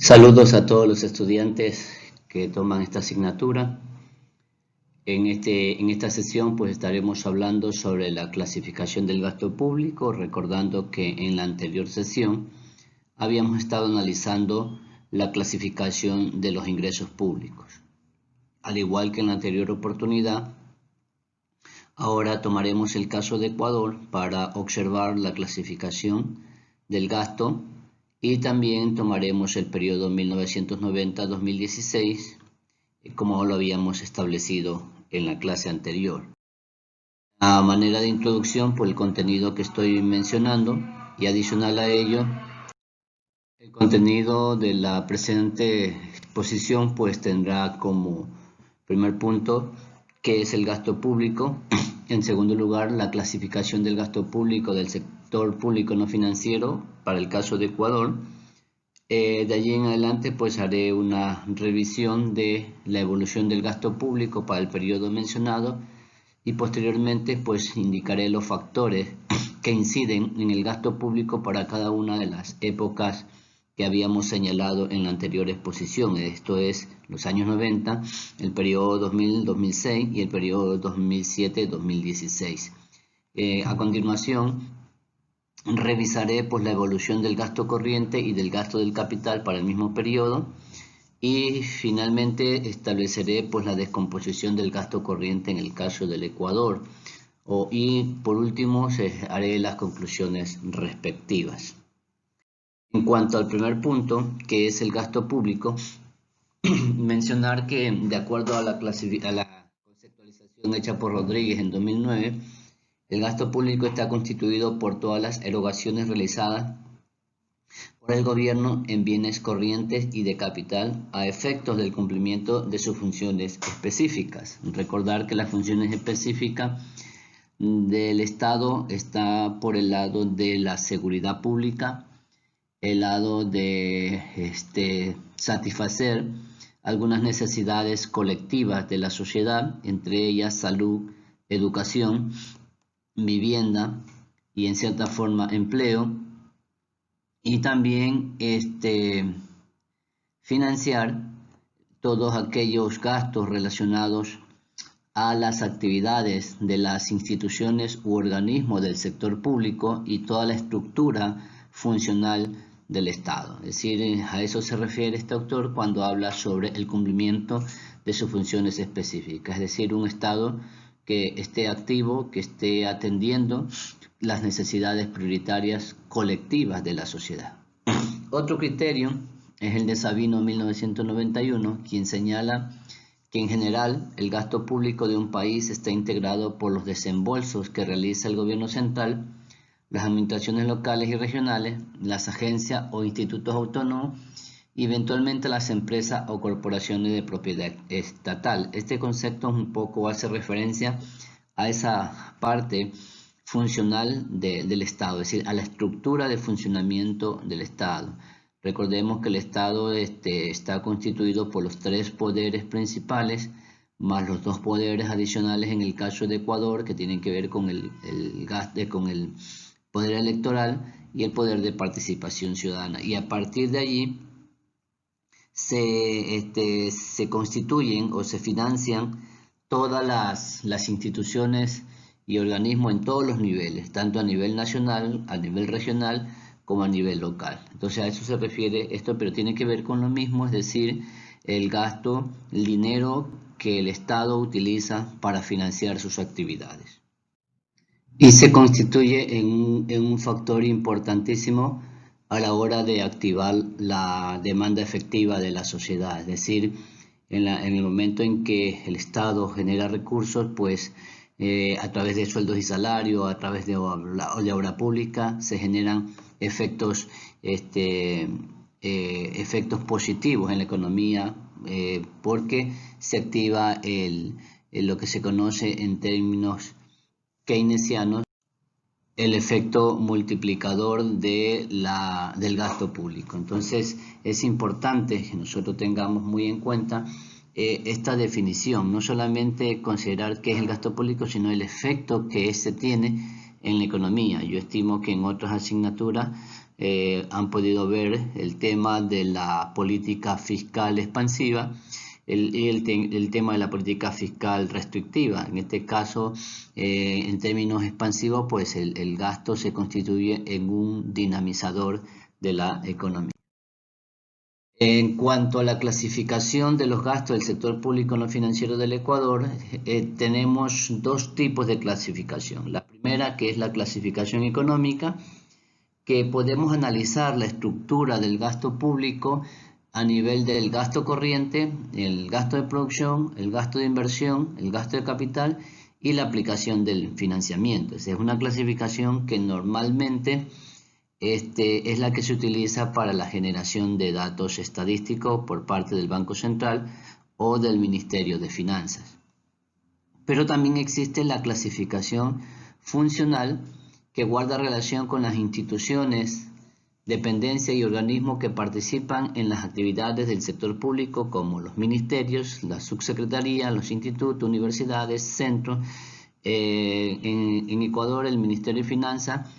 Saludos a todos los estudiantes que toman esta asignatura. En esta sesión pues estaremos hablando sobre la clasificación del gasto público, recordando que en la anterior sesión habíamos estado analizando la clasificación de los ingresos públicos. Al igual que en la anterior oportunidad, ahora tomaremos el caso de Ecuador para observar la clasificación del gasto y también tomaremos el periodo 1990-2016, como lo habíamos establecido en la clase anterior. A manera de introducción, por el contenido que estoy mencionando y adicional a ello, el contenido de la presente exposición pues tendrá como primer punto qué es el gasto público. En segundo lugar, la clasificación del gasto público del sector público no financiero para el caso de Ecuador. De allí en adelante pues haré una revisión de la evolución del gasto público para el periodo mencionado y posteriormente pues indicaré los factores que inciden en el gasto público para cada una de las épocas que habíamos señalado en la anterior exposición. Esto es los años 90, el periodo 2000-2006 y el periodo 2007-2016. A continuación, revisaré pues la evolución del gasto corriente y del gasto del capital para el mismo periodo y finalmente estableceré pues la descomposición del gasto corriente en el caso del Ecuador y por último haré las conclusiones respectivas. En cuanto al primer punto, que es el gasto público, mencionar que de acuerdo a la conceptualización hecha por Rodríguez en 2009, el gasto público está constituido por todas las erogaciones realizadas por el gobierno en bienes corrientes y de capital a efectos del cumplimiento de sus funciones específicas. Recordar que las funciones específicas del Estado está por el lado de la seguridad pública, el lado de satisfacer algunas necesidades colectivas de la sociedad, entre ellas salud, educación, vivienda y en cierta forma empleo, y también financiar todos aquellos gastos relacionados a las actividades de las instituciones u organismos del sector público y toda la estructura funcional del Estado. Es decir, a eso se refiere este autor cuando habla sobre el cumplimiento de sus funciones específicas, es decir, un Estado que esté activo, que esté atendiendo las necesidades prioritarias colectivas de la sociedad. Otro criterio es el de Sabino 1991, quien señala que en general el gasto público de un país está integrado por los desembolsos que realiza el gobierno central, las administraciones locales y regionales, las agencias o institutos autónomos y eventualmente las empresas o corporaciones de propiedad estatal. Este concepto un poco hace referencia a esa parte funcional del Estado, es decir, a la estructura de funcionamiento del Estado. Recordemos que el Estado está constituido por los tres poderes principales, más los dos poderes adicionales en el caso de Ecuador, que tienen que ver con el poder electoral y el poder de participación ciudadana. Y a partir de allí se constituyen o se financian todas las instituciones y organismos en todos los niveles, tanto a nivel nacional, a nivel regional, como a nivel local. Entonces a eso se refiere esto, pero tiene que ver con lo mismo, es decir, el gasto, el dinero que el Estado utiliza para financiar sus actividades. Y se constituye en un factor importantísimo a la hora de activar la demanda efectiva de la sociedad, es decir, en el momento en que el Estado genera recursos, pues a través de sueldos y salarios, a través de obra pública, se generan efectos positivos en la economía porque se activa lo que se conoce en términos keynesianos el efecto multiplicador del gasto público. Entonces es importante que nosotros tengamos muy en cuenta esta definición, no solamente considerar qué es el gasto público, sino el efecto que éste tiene en la economía. Yo estimo que en otras asignaturas han podido ver el tema de la política fiscal expansiva y el tema de la política fiscal restrictiva. En este caso, en términos expansivos, pues el gasto se constituye en un dinamizador de la economía. En cuanto a la clasificación de los gastos del sector público no financiero del Ecuador, tenemos dos tipos de clasificación. La primera, que es la clasificación económica, que podemos analizar la estructura del gasto público a nivel del gasto corriente, el gasto de producción, el gasto de inversión, el gasto de capital y la aplicación del financiamiento. Es una clasificación que normalmente es la que se utiliza para la generación de datos estadísticos por parte del Banco Central o del Ministerio de Finanzas. Pero también existe la clasificación funcional, que guarda relación con las instituciones, dependencias y organismos que participan en las actividades del sector público, como los ministerios, la subsecretaría, los institutos, universidades, centros. En Ecuador, el Ministerio de Finanzas,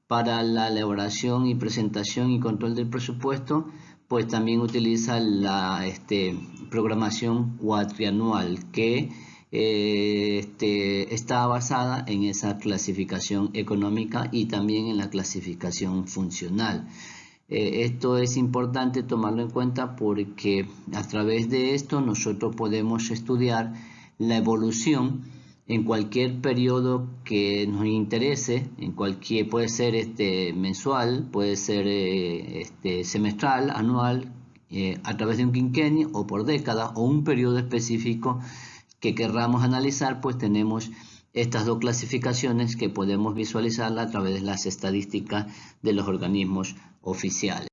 para la elaboración y presentación y control del presupuesto, pues también utiliza la programación cuatrianual, que está basada en esa clasificación económica y también en la clasificación funcional. Esto es importante tomarlo en cuenta porque a través de esto nosotros podemos estudiar la evolución en cualquier periodo que nos interese, puede ser mensual, puede ser semestral, anual, a través de un quinquenio o por década o un periodo específico que querramos analizar. Pues tenemos estas dos clasificaciones que podemos visualizarla a través de las estadísticas de los organismos oficiales.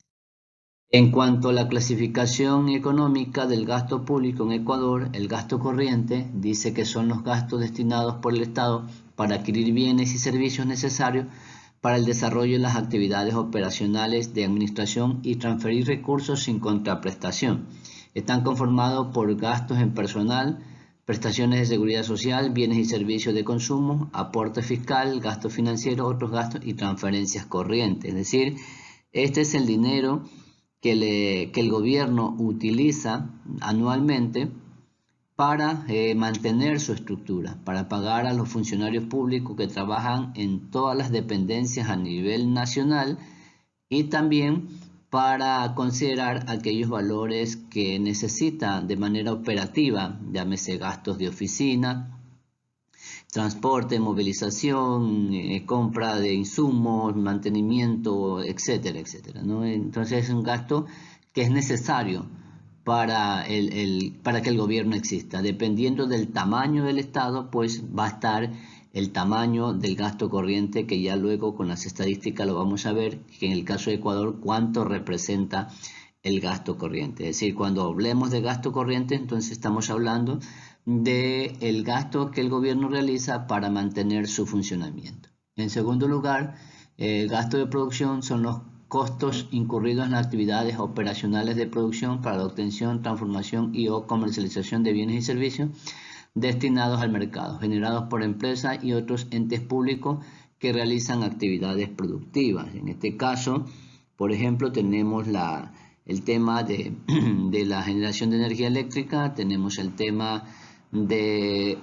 En cuanto a la clasificación económica del gasto público en Ecuador, el gasto corriente dice que son los gastos destinados por el Estado para adquirir bienes y servicios necesarios para el desarrollo de las actividades operacionales de administración y transferir recursos sin contraprestación. Están conformados por gastos en personal, prestaciones de seguridad social, bienes y servicios de consumo, aporte fiscal, gasto financiero, otros gastos y transferencias corrientes. Es decir, este es el dinero que el gobierno utiliza anualmente para mantener su estructura, para pagar a los funcionarios públicos que trabajan en todas las dependencias a nivel nacional y también para considerar aquellos valores que necesita de manera operativa, llámese gastos de oficina, transporte, movilización, compra de insumos, mantenimiento, etcétera, etcétera, ¿no? Entonces es un gasto que es necesario para que el gobierno exista. Dependiendo del tamaño del Estado, pues va a estar el tamaño del gasto corriente, que ya luego con las estadísticas lo vamos a ver, que en el caso de Ecuador, cuánto representa el gasto corriente. Es decir, cuando hablemos de gasto corriente, entonces estamos hablando del gasto que el gobierno realiza para mantener su funcionamiento. En segundo lugar, el gasto de producción son los costos incurridos en las actividades operacionales de producción para la obtención, transformación y o comercialización de bienes y servicios destinados al mercado, generados por empresas y otros entes públicos que realizan actividades productivas. En este caso, por ejemplo, tenemos el tema de la generación de energía eléctrica, tenemos el tema de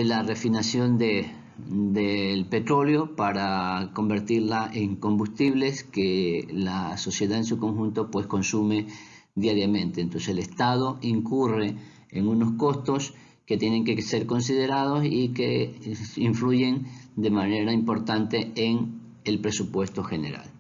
la refinación del petróleo para convertirla en combustibles que la sociedad en su conjunto pues consume diariamente. Entonces el Estado incurre en unos costos que tienen que ser considerados y que influyen de manera importante en el presupuesto general.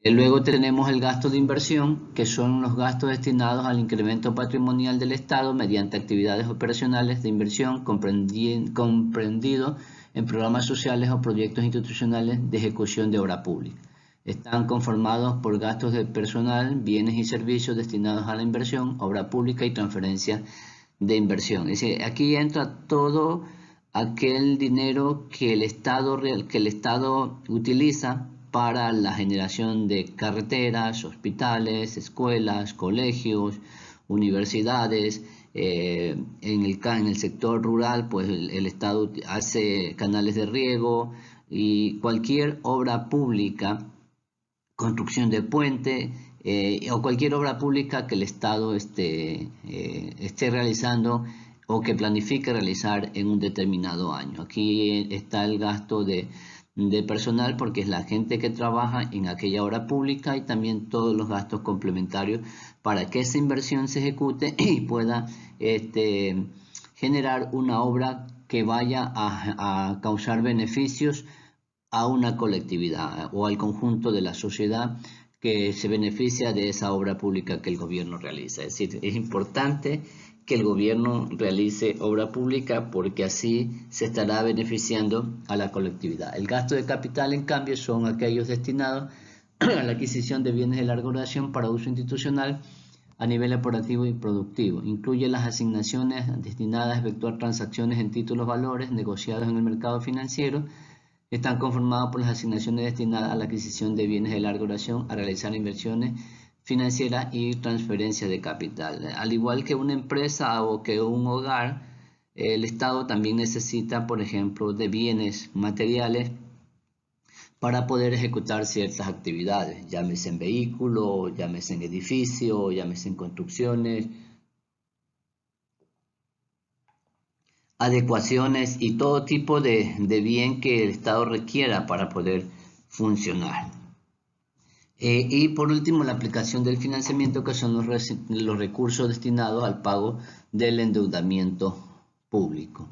Luego tenemos el gasto de inversión, que son los gastos destinados al incremento patrimonial del Estado mediante actividades operacionales de inversión comprendido en programas sociales o proyectos institucionales de ejecución de obra pública. Están conformados por gastos de personal, bienes y servicios destinados a la inversión, obra pública y transferencia de inversión. Es decir, aquí entra todo aquel dinero que el Estado utiliza para la generación de carreteras, hospitales, escuelas, colegios, universidades. En el sector rural, pues el Estado hace canales de riego, y cualquier obra pública, construcción de puente o cualquier obra pública que el Estado esté realizando o que planifique realizar en un determinado año. Aquí está el gasto de personal, porque es la gente que trabaja en aquella obra pública, y también todos los gastos complementarios para que esa inversión se ejecute y pueda generar una obra que vaya a causar beneficios a una colectividad o al conjunto de la sociedad que se beneficia de esa obra pública que el gobierno realiza. Es decir, es importante que el gobierno realice obra pública, porque así se estará beneficiando a la colectividad. El gasto de capital, en cambio, son aquellos destinados a la adquisición de bienes de larga duración para uso institucional a nivel operativo y productivo. Incluye las asignaciones destinadas a efectuar transacciones en títulos valores negociados en el mercado financiero. Están conformados por las asignaciones destinadas a la adquisición de bienes de larga duración, a realizar inversiones financieras y transferencia de capital. Al igual que una empresa o que un hogar, el Estado también necesita, por ejemplo, de bienes materiales para poder ejecutar ciertas actividades, llámese en vehículos, llámese en edificios, llámese en construcciones, adecuaciones y todo tipo de bien que el Estado requiera para poder funcionar. Y por último, la aplicación del financiamiento, que son los recursos destinados al pago del endeudamiento público.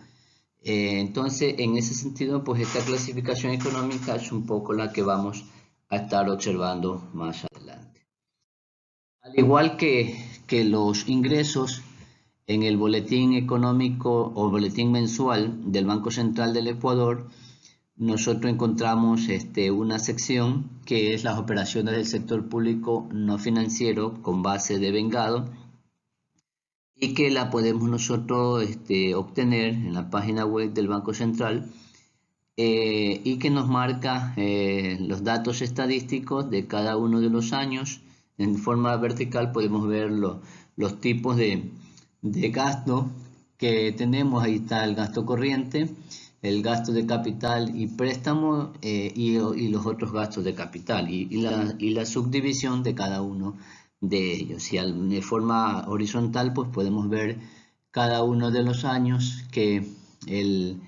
Entonces, en ese sentido, pues esta clasificación económica es un poco la que vamos a estar observando más adelante. Al igual que los ingresos, en el boletín económico o boletín mensual del Banco Central del Ecuador, nosotros encontramos una sección que es las operaciones del sector público no financiero con base de vengado, y que la podemos nosotros obtener en la página web del Banco Central, y que nos marca los datos estadísticos de cada uno de los años. En forma vertical podemos ver los tipos de gasto que tenemos. Ahí está el gasto corriente, el gasto de capital y préstamo, y los otros gastos de capital y la subdivisión de cada uno de ellos. Y de forma horizontal pues podemos ver cada uno de los años que el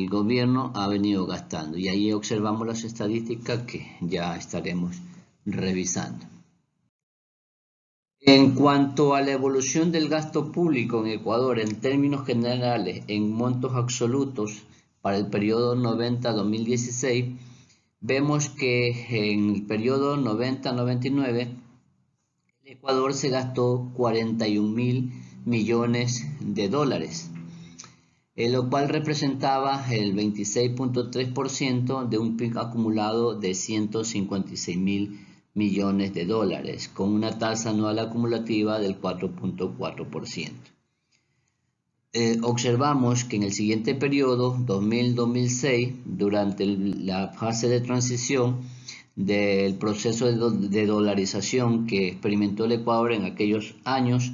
gobierno ha venido gastando, y ahí observamos las estadísticas que ya estaremos revisando. En cuanto a la evolución del gasto público en Ecuador en términos generales, en montos absolutos, para el periodo 90-2016, vemos que en el periodo 90-99 el Ecuador se gastó 41.000 millones de dólares, lo cual representaba el 26.3% de un PIB acumulado de 156.000 millones de dólares, con una tasa anual acumulativa del 4.4%. Observamos que en el siguiente periodo, 2000-2006, durante la fase de transición del proceso de dolarización que experimentó el Ecuador en aquellos años,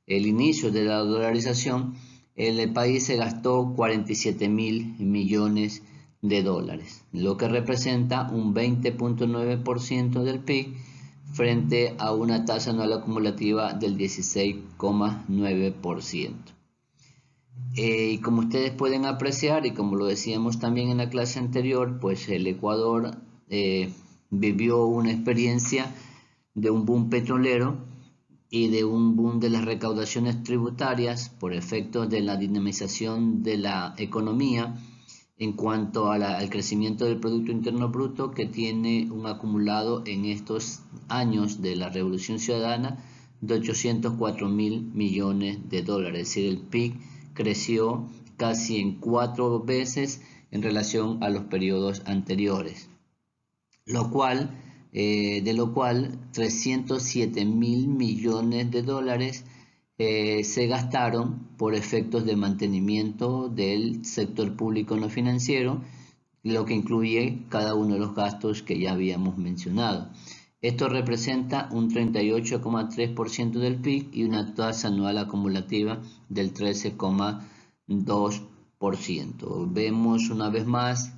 el inicio de la dolarización, el país se gastó 47.000 millones de dólares, lo que representa un 20.9% del PIB frente a una tasa anual acumulativa del 16.9%. Y como ustedes pueden apreciar, y como lo decíamos también en la clase anterior, pues el Ecuador vivió una experiencia de un boom petrolero y de un boom de las recaudaciones tributarias por efectos de la dinamización de la economía en cuanto al crecimiento del Producto Interno Bruto, que tiene un acumulado en estos años de la Revolución Ciudadana de 804.000 millones de dólares. Es decir, el PIB creció casi en 4 veces en relación a los periodos anteriores, de lo cual 307.000 millones de dólares se gastaron por efectos de mantenimiento del sector público no financiero, lo que incluye cada uno de los gastos que ya habíamos mencionado. Esto representa un 38.3% del PIB y una tasa anual acumulativa del 13.2%. Vemos una vez más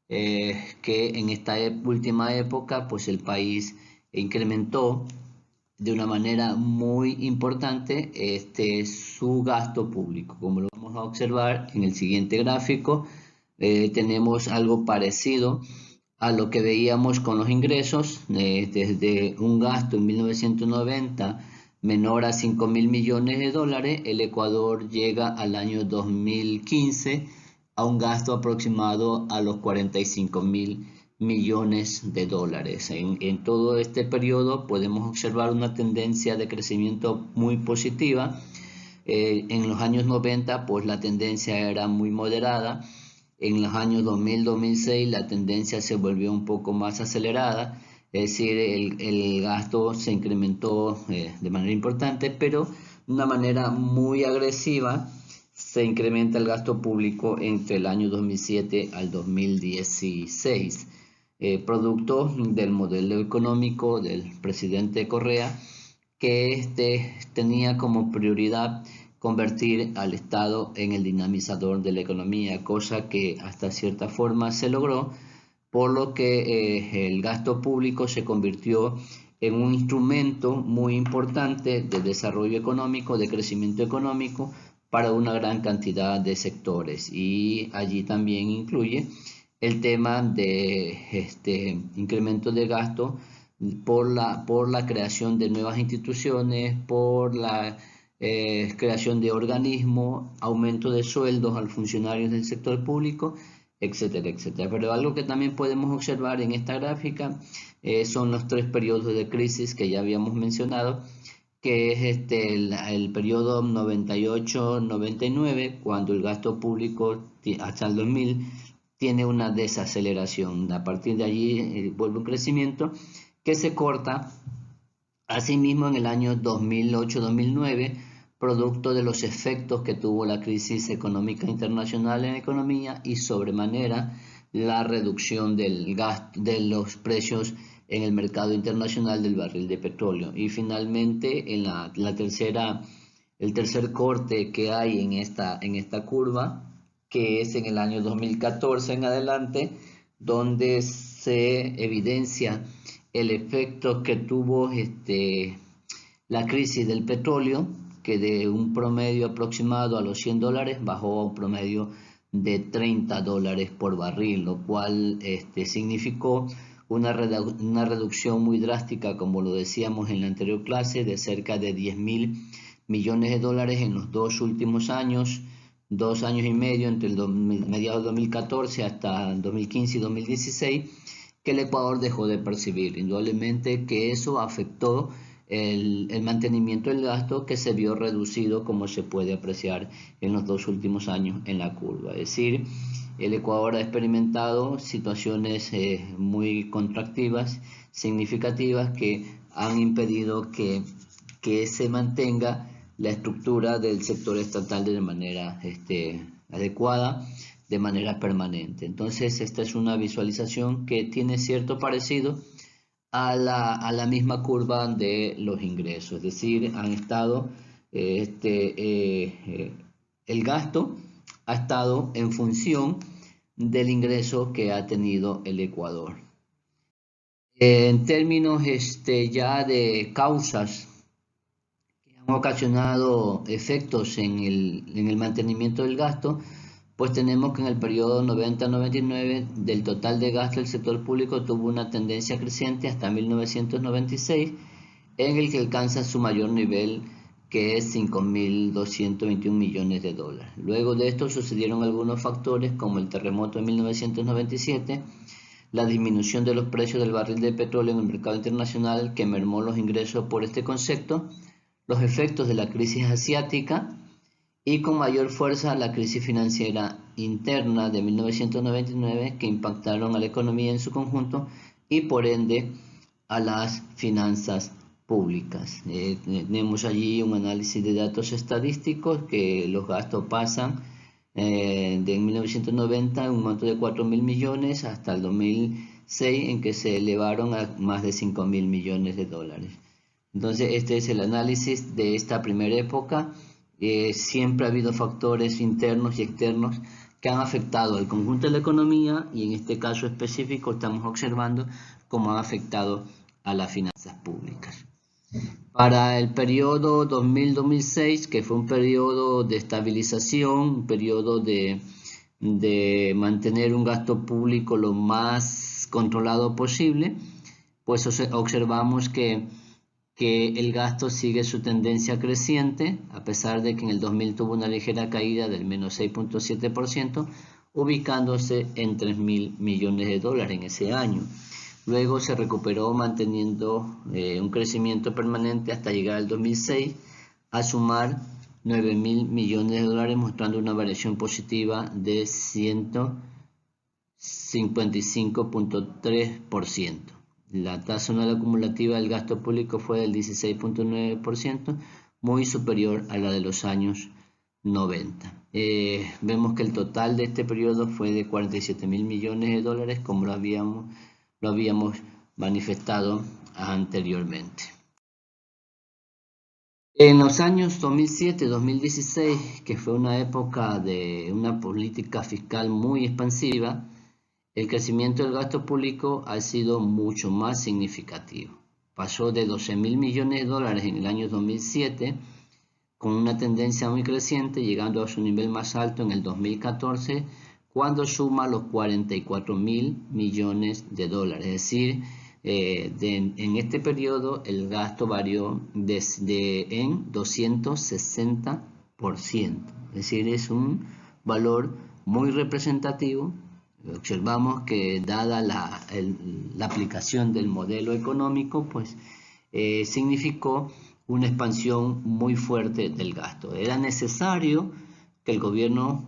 que en esta última época pues el país incrementó de una manera muy importante su gasto público. Como lo vamos a observar en el siguiente gráfico, tenemos algo parecido a lo que veíamos con los ingresos, desde un gasto en 1990 menor a 5.000 millones de dólares, el Ecuador llega al año 2015 a un gasto aproximado a los 45.000 millones de dólares. En todo este periodo podemos observar una tendencia de crecimiento muy positiva. En los años 90 pues la tendencia era muy moderada. En los años 2000-2006 la tendencia se volvió un poco más acelerada, es decir, el gasto se incrementó de manera importante, pero de una manera muy agresiva se incrementa el gasto público entre el año 2007 al 2016, producto del modelo económico del presidente Correa, que tenía como prioridad convertir al Estado en el dinamizador de la economía, cosa que hasta cierta forma se logró, por lo que el gasto público se convirtió en un instrumento muy importante de desarrollo económico, de crecimiento económico para una gran cantidad de sectores, y allí también incluye el tema de incremento de gasto por la creación de nuevas instituciones, por la creación de organismos, aumento de sueldos a los funcionarios del sector público, etcétera, etcétera. Pero algo que también podemos observar en esta gráfica son los tres periodos de crisis que ya habíamos mencionado, que es el periodo 98-99, cuando el gasto público hasta el 2000 tiene una desaceleración. A partir de allí vuelve un crecimiento que se corta. Asimismo, en el año 2008-2009, producto de los efectos que tuvo la crisis económica internacional en la economía y sobremanera la reducción del gasto, de los precios en el mercado internacional del barril de petróleo. Y finalmente, en el tercer corte que hay en esta curva, que es en el año 2014 en adelante, donde se evidencia el efecto que tuvo la crisis del petróleo, que de un promedio aproximado a los $100 bajó a un promedio de $30 por barril, lo cual significó una reducción muy drástica, como lo decíamos en la anterior clase, de cerca de 10.000 millones de dólares en los dos últimos años, 2 años y medio, entre mediados de 2014 hasta 2015 y 2016, que el Ecuador dejó de percibir. Indudablemente que eso afectó el mantenimiento del gasto, que se vio reducido, como se puede apreciar en los dos últimos años en la curva. Es decir, el Ecuador ha experimentado situaciones muy contractivas, significativas, que han impedido que se mantenga la estructura del sector estatal de manera adecuada, de manera permanente. Entonces, esta es una visualización que tiene cierto parecido a la misma curva de los ingresos, es decir, han estado, el gasto ha estado en función del ingreso que ha tenido el Ecuador. En términos ya de causas que han ocasionado efectos en el mantenimiento del gasto, pues tenemos que en el periodo 90-99 del total de gasto del sector público tuvo una tendencia creciente hasta 1996, en el que alcanza su mayor nivel, que es 5.221 millones de dólares. Luego de esto sucedieron algunos factores como el terremoto de 1997, la disminución de los precios del barril de petróleo en el mercado internacional, que mermó los ingresos por este concepto, los efectos de la crisis asiática y con mayor fuerza la crisis financiera interna de 1999, que impactaron a la economía en su conjunto y por ende a las finanzas públicas. Tenemos allí un análisis de datos estadísticos, que los gastos pasan de 1990 un monto de 4.000 millones hasta el 2006, en que se elevaron a más de 5.000 millones de dólares. Entonces, este es el análisis de esta primera época. Siempre ha habido factores internos y externos que han afectado al conjunto de la economía y en este caso específico estamos observando cómo han afectado a las finanzas públicas. Para el periodo 2000-2006, que fue un periodo de estabilización, un periodo de mantener un gasto público lo más controlado posible, pues observamos que el gasto sigue su tendencia creciente, a pesar de que en el 2000 tuvo una ligera caída del menos 6.7%, ubicándose en 3.000 millones de dólares en ese año. Luego se recuperó manteniendo un crecimiento permanente hasta llegar al 2006 a sumar 9.000 millones de dólares, mostrando una variación positiva de 155.3%. La tasa anual acumulativa del gasto público fue del 16.9%, muy superior a la de los años 90. Vemos que el total de este periodo fue de 47.000 millones de dólares, como lo habíamos manifestado anteriormente. En los años 2007-2016, que fue una época de una política fiscal muy expansiva, el crecimiento del gasto público ha sido mucho más significativo. Pasó de 12.000 millones de dólares en el año 2007, con una tendencia muy creciente, llegando a su nivel más alto en el 2014, cuando suma los 44.000 millones de dólares. Es decir, en este periodo el gasto varió en 260%. Es decir, es un valor muy representativo. Observamos que dada la aplicación del modelo económico, pues significó una expansión muy fuerte del gasto. Era necesario que el gobierno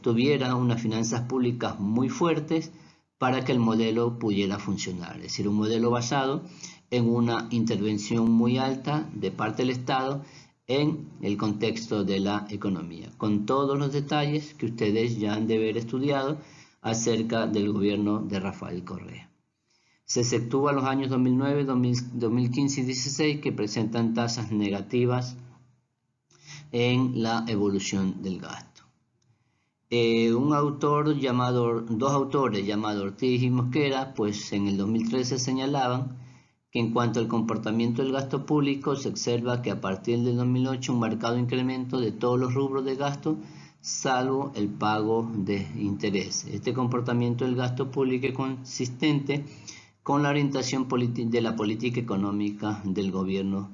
tuviera unas finanzas públicas muy fuertes para que el modelo pudiera funcionar. Es decir, un modelo basado en una intervención muy alta de parte del Estado en el contexto de la economía, con todos los detalles que ustedes ya han de haber estudiado acerca del gobierno de Rafael Correa. Se exceptúa los años 2009, 2015 y 2016 que presentan tasas negativas en la evolución del gasto. Dos autores llamados Ortiz y Mosquera, pues en el 2013 señalaban que en cuanto al comportamiento del gasto público se observa que a partir del 2008 un marcado incremento de todos los rubros de gasto, salvo el pago de interés. Este comportamiento del gasto público es consistente con la orientación de la política económica del gobierno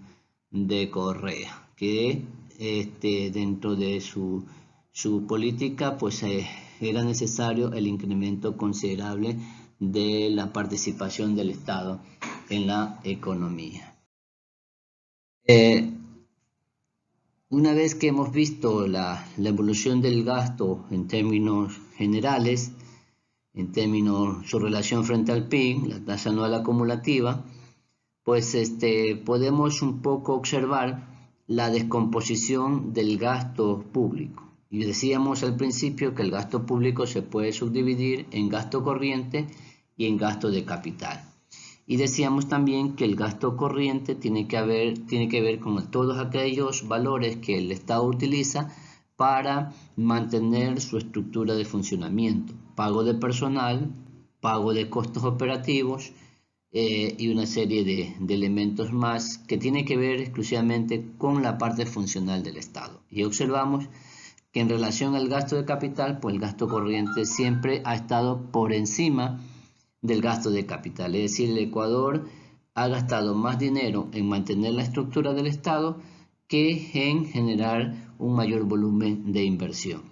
de Correa, que dentro de su política pues era necesario el incremento considerable de la participación del Estado en la economía. Una vez que hemos visto la evolución del gasto en términos generales, en términos su relación frente al PIB, la tasa anual acumulativa, pues podemos un poco observar la descomposición del gasto público. Y decíamos al principio que el gasto público se puede subdividir en gasto corriente y en gasto de capital. Y decíamos también que el gasto corriente tiene que ver con todos aquellos valores que el Estado utiliza para mantener su estructura de funcionamiento, pago de personal, pago de costos operativos y una serie de elementos más que tienen que ver exclusivamente con la parte funcional del Estado. Y observamos que en relación al gasto de capital, pues el gasto corriente siempre ha estado por encima del gasto de capital. Es decir, el Ecuador ha gastado más dinero en mantener la estructura del Estado que en generar un mayor volumen de inversión.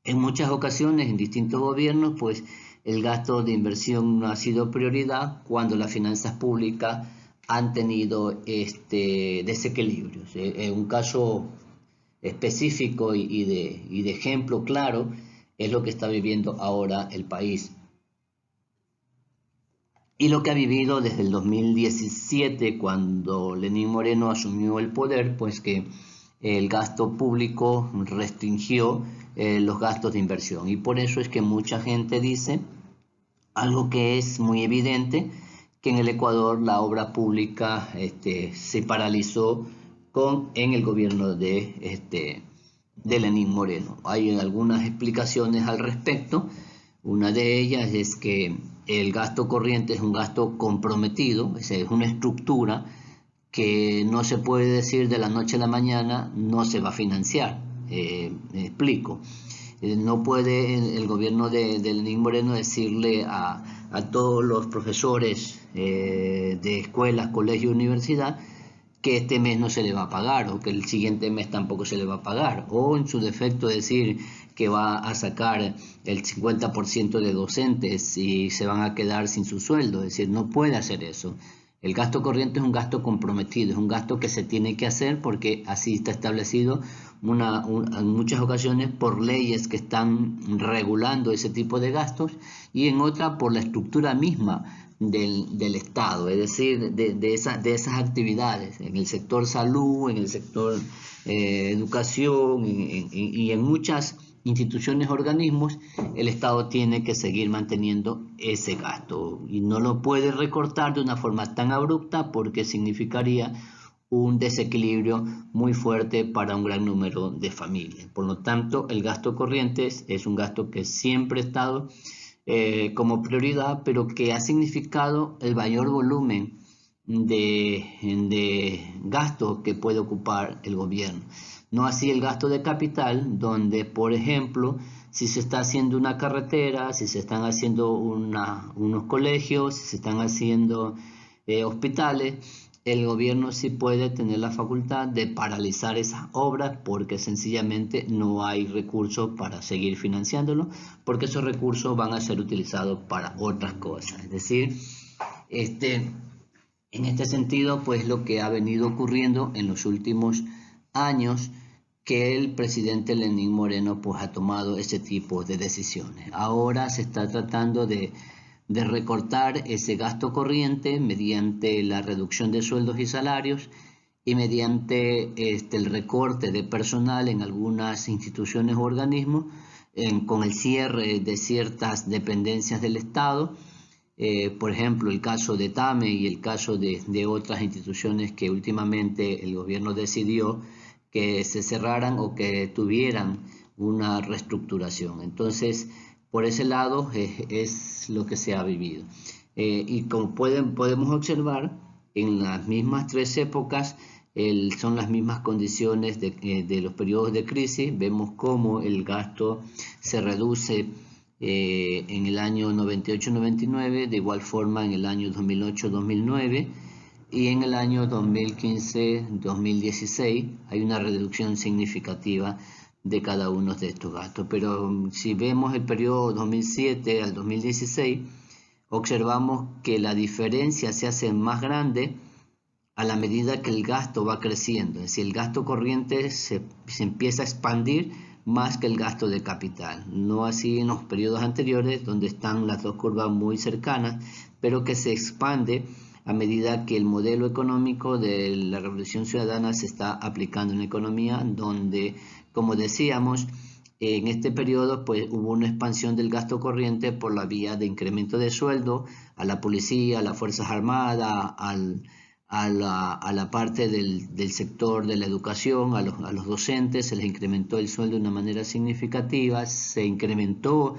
En muchas ocasiones, en distintos gobiernos, pues el gasto de inversión no ha sido prioridad cuando las finanzas públicas han tenido desequilibrios. Un caso específico y de ejemplo claro es lo que está viviendo ahora el país. Y lo que ha vivido desde el 2017, cuando Lenín Moreno asumió el poder, pues que el gasto público restringió los gastos de inversión. Y por eso es que mucha gente dice algo que es muy evidente, que en el Ecuador la obra pública se paralizó en el gobierno de de Lenín Moreno. Hay algunas explicaciones al respecto. Una de ellas es que el gasto corriente es un gasto comprometido, es una estructura que no se puede decir de la noche a la mañana no se va a financiar. Me explico. No puede el gobierno de Lenín Moreno decirle a todos los profesores de escuelas, colegio, universidad que este mes no se le va a pagar o que el siguiente mes tampoco se le va a pagar, o en su defecto decir que va a sacar el 50% de docentes y se van a quedar sin su sueldo. Es decir, no puede hacer eso. El gasto corriente es un gasto comprometido, es un gasto que se tiene que hacer porque así está establecido en muchas ocasiones por leyes que están regulando ese tipo de gastos, y en otra por la estructura misma del Estado, es decir, de esas actividades, en el sector salud, en el sector educación y en muchas instituciones, organismos, el Estado tiene que seguir manteniendo ese gasto y no lo puede recortar de una forma tan abrupta porque significaría un desequilibrio muy fuerte para un gran número de familias. Por lo tanto, el gasto corriente es un gasto que siempre ha estado como prioridad, pero que ha significado el mayor volumen de gasto que puede ocupar el gobierno. No así el gasto de capital, donde, por ejemplo, si se está haciendo una carretera, si se están haciendo unos colegios, si se están haciendo hospitales, el gobierno sí puede tener la facultad de paralizar esas obras porque sencillamente no hay recursos para seguir financiándolo, porque esos recursos van a ser utilizados para otras cosas. Es decir, en este sentido, pues lo que ha venido ocurriendo en los últimos años, que el presidente Lenín Moreno pues ha tomado ese tipo de decisiones. Ahora se está tratando de recortar ese gasto corriente mediante la reducción de sueldos y salarios y mediante el recorte de personal en algunas instituciones o organismos, con el cierre de ciertas dependencias del Estado. Por ejemplo, el caso de TAME y el caso de otras instituciones que últimamente el gobierno decidió que se cerraran o que tuvieran una reestructuración. Entonces, por ese lado es lo que se ha vivido. Y como podemos observar, en las mismas tres épocas son las mismas condiciones de los periodos de crisis. Vemos cómo el gasto se reduce en el año 98-99, de igual forma en el año 2008-2009, y en el año 2015-2016 hay una reducción significativa de cada uno de estos gastos. Pero si vemos el periodo 2007 al 2016, observamos que la diferencia se hace más grande a la medida que el gasto va creciendo. Es decir, el gasto corriente se empieza a expandir más que el gasto de capital. No así en los periodos anteriores, donde están las dos curvas muy cercanas, pero que se expande a medida que el modelo económico de la Revolución Ciudadana se está aplicando en la economía, donde, como decíamos, en este periodo pues hubo una expansión del gasto corriente por la vía de incremento de sueldo a la policía, a las Fuerzas Armadas, a la parte del sector de la educación, a los docentes, se les incrementó el sueldo de una manera significativa, se incrementó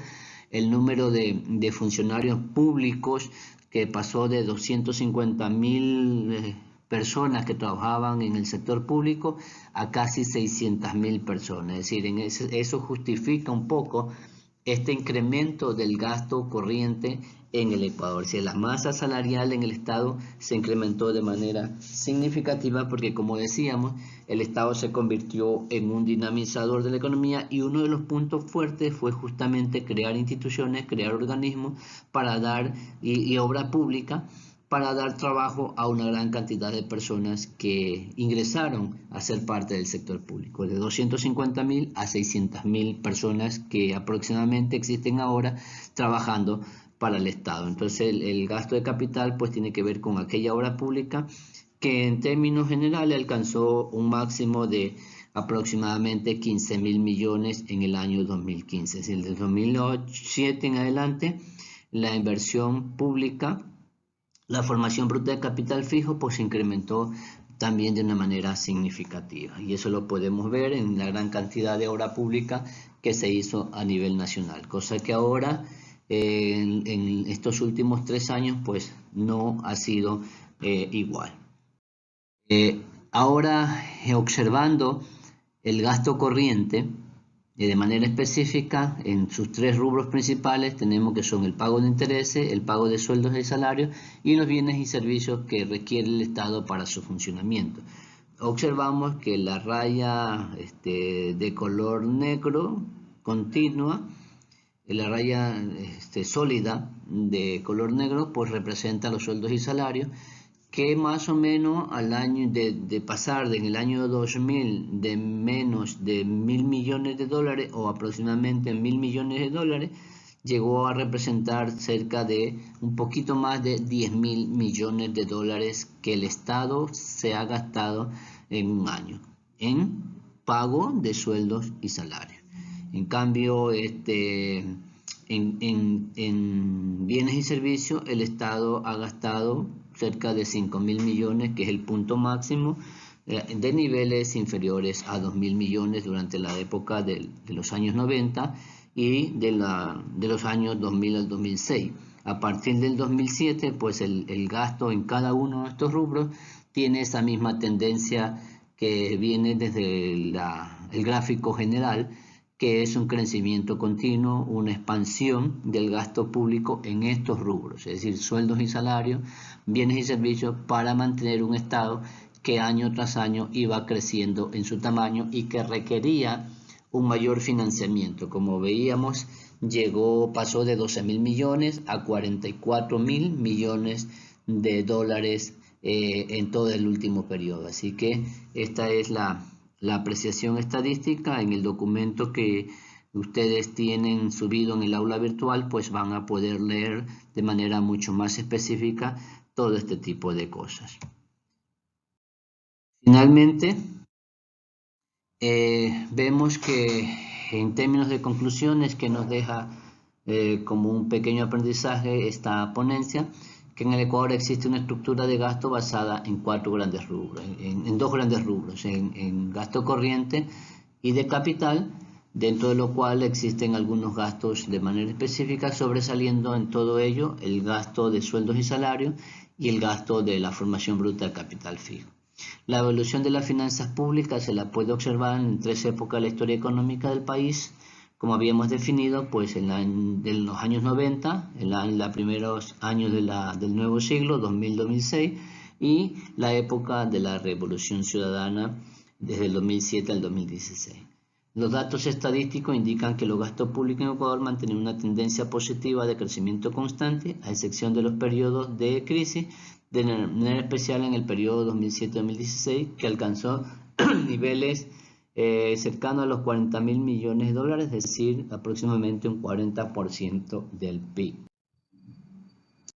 el número de funcionarios públicos, que pasó de 250.000 personas que trabajaban en el sector público a casi 600.000 personas. Es decir, eso justifica un poco este incremento del gasto corriente en el Ecuador. Si la masa salarial en el Estado se incrementó de manera significativa porque, como decíamos, el Estado se convirtió en un dinamizador de la economía, y uno de los puntos fuertes fue justamente crear instituciones, crear organismos para dar y obra pública para dar trabajo a una gran cantidad de personas que ingresaron a ser parte del sector público, de 250.000 a 600.000 personas que aproximadamente existen ahora trabajando para el Estado. Entonces el gasto de capital pues tiene que ver con aquella obra pública que en términos generales alcanzó un máximo de aproximadamente 15.000 millones en el año 2015. Es decir, del 2007 en adelante la inversión pública la formación bruta de capital fijo pues se incrementó también de una manera significativa, y eso lo podemos ver en la gran cantidad de obra pública que se hizo a nivel nacional, cosa que ahora en estos últimos 3 años pues no ha sido igual. Ahora, observando el gasto corriente, de manera específica, en sus 3 rubros principales tenemos que son el pago de intereses, el pago de sueldos y salarios y los bienes y servicios que requiere el Estado para su funcionamiento. Observamos que la raya de color negro continua, la raya sólida de color negro, pues representa los sueldos y salarios, que más o menos al año de pasar en el año 2000 de menos de 1.000 millones de dólares o aproximadamente 1.000 millones de dólares, llegó a representar cerca de un poquito más de 10.000 millones de dólares que el Estado se ha gastado en un año en pago de sueldos y salarios. En cambio, en bienes y servicios el Estado ha gastado cerca de 5.000 millones, que es el punto máximo, de niveles inferiores a 2.000 millones durante la época de los años 90 y de los años 2000 al 2006. A partir del 2007, pues el gasto en cada uno de estos rubros tiene esa misma tendencia que viene desde el gráfico general, que es un crecimiento continuo, una expansión del gasto público en estos rubros, es decir, sueldos y salarios, bienes y servicios, para mantener un Estado que año tras año iba creciendo en su tamaño y que requería un mayor financiamiento. Como veíamos, pasó de 12.000 millones a 44.000 millones de dólares en todo el último periodo. Así que esta es la apreciación estadística. En el documento que ustedes tienen subido en el aula virtual, pues van a poder leer de manera mucho más específica todo este tipo de cosas. Finalmente, vemos que en términos de conclusiones que nos deja como un pequeño aprendizaje esta ponencia, que en el Ecuador existe una estructura de gasto basada en 4 grandes rubros, en 2 grandes rubros, en gasto corriente y de capital, dentro de lo cual existen algunos gastos de manera específica, sobresaliendo en todo ello el gasto de sueldos y salarios y el gasto de la formación bruta de capital fijo. La evolución de las finanzas públicas se la puede observar en 3 épocas de la historia económica del país, como habíamos definido, pues de los años 90, en los primeros años del nuevo siglo, 2000-2006, y la época de la Revolución Ciudadana, desde el 2007 al 2016. Los datos estadísticos indican que los gastos públicos en Ecuador mantienen una tendencia positiva de crecimiento constante, a excepción de los periodos de crisis, de manera especial en el periodo 2007-2016, que alcanzó niveles cercanos a los 40.000 millones de dólares, es decir, aproximadamente un 40% del PIB.